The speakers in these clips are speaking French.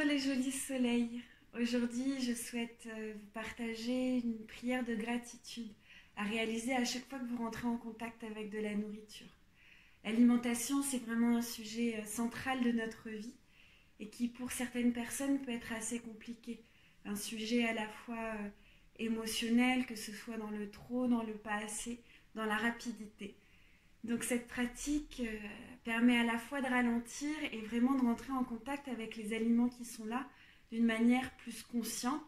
les jolis soleils. Aujourd'hui, je souhaite vous partager une prière de gratitude à réaliser à chaque fois que vous rentrez en contact avec de la nourriture. L'alimentation, c'est vraiment un sujet central de notre vie et qui, pour certaines personnes, peut être assez compliqué. Un sujet à la fois émotionnel, que ce soit dans le trop, dans le pas assez, dans la rapidité. Donc cette pratique permet à la fois de ralentir et vraiment de rentrer en contact avec les aliments qui sont là d'une manière plus consciente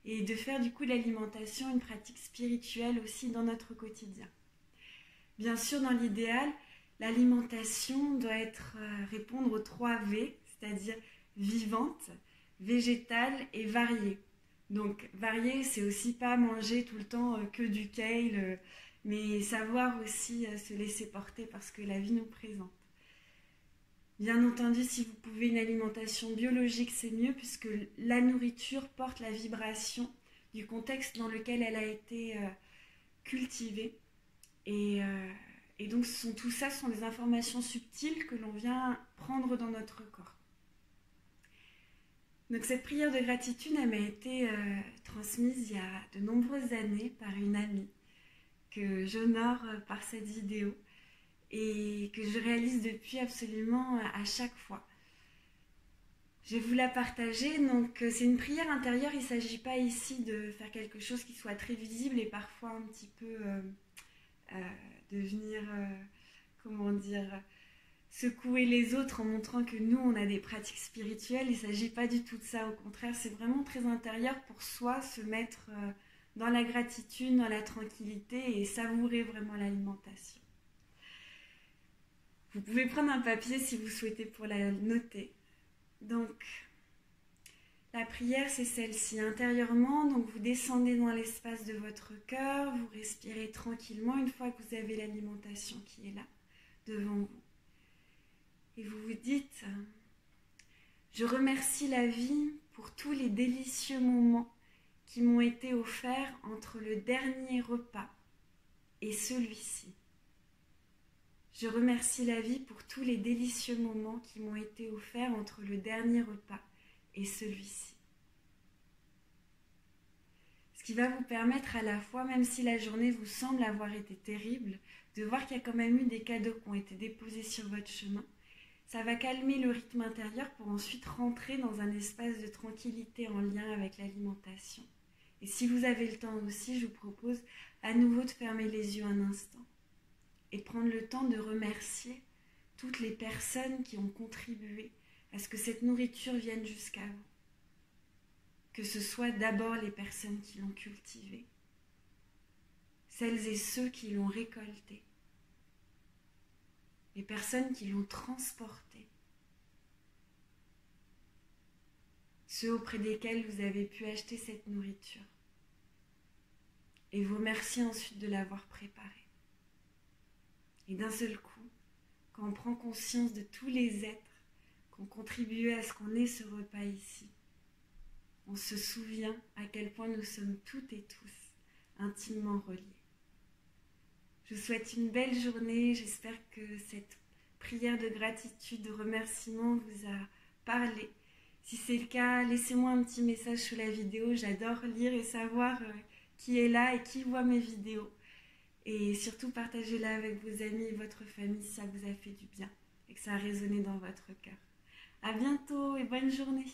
et de faire du coup de l'alimentation une pratique spirituelle aussi dans notre quotidien. Bien sûr, dans l'idéal, l'alimentation doit répondre aux 3 V, c'est-à-dire vivante, végétale et variée. Donc variée, c'est aussi pas manger tout le temps que du kale, mais savoir aussi se laisser porter parce que la vie nous présente. Bien entendu, si vous pouvez une alimentation biologique, c'est mieux puisque la nourriture porte la vibration du contexte dans lequel elle a été cultivée. Et donc tout ça sont des informations subtiles que l'on vient prendre dans notre corps. Donc cette prière de gratitude, elle m'a été transmise il y a de nombreuses années par une amie que j'honore par cette vidéo et que je réalise depuis absolument à chaque fois. Je vais vous la partager. Donc c'est une prière intérieure, il ne s'agit pas ici de faire quelque chose qui soit très visible et parfois un petit peu de venir, secouer les autres en montrant que nous on a des pratiques spirituelles. Il ne s'agit pas du tout de ça, au contraire c'est vraiment très intérieur pour soi, se mettre dans la gratitude, dans la tranquillité et savourer vraiment l'alimentation. Vous pouvez prendre un papier si vous souhaitez pour la noter. Donc, la prière, c'est celle-ci. Intérieurement, donc vous descendez dans l'espace de votre cœur, vous respirez tranquillement une fois que vous avez l'alimentation qui est là, devant vous. Et vous vous dites, je remercie la vie pour tous les délicieux moments qui m'ont été offerts entre le dernier repas et celui-ci. Je remercie la vie pour tous les délicieux moments qui m'ont été offerts entre le dernier repas et celui-ci. Ce qui va vous permettre à la fois, même si la journée vous semble avoir été terrible, de voir qu'il y a quand même eu des cadeaux qui ont été déposés sur votre chemin. Ça va calmer le rythme intérieur pour ensuite rentrer dans un espace de tranquillité en lien avec l'alimentation. Et si vous avez le temps aussi, je vous propose à nouveau de fermer les yeux un instant et de prendre le temps de remercier toutes les personnes qui ont contribué à ce que cette nourriture vienne jusqu'à vous. Que ce soit d'abord les personnes qui l'ont cultivée, celles et ceux qui l'ont récoltée, les personnes qui l'ont transportée, ceux auprès desquels vous avez pu acheter cette nourriture, et vous remerciez ensuite de l'avoir préparée. Et d'un seul coup, quand on prend conscience de tous les êtres qui ont contribué à ce qu'on ait ce repas ici, on se souvient à quel point nous sommes toutes et tous intimement reliés. Je vous souhaite une belle journée. J'espère que cette prière de gratitude, de remerciement vous a parlé. Si c'est le cas, laissez-moi un petit message sous la vidéo. J'adore lire et savoir qui est là et qui voit mes vidéos. Et surtout, partagez-la avec vos amis et votre famille si ça vous a fait du bien et que ça a résonné dans votre cœur. À bientôt et bonne journée.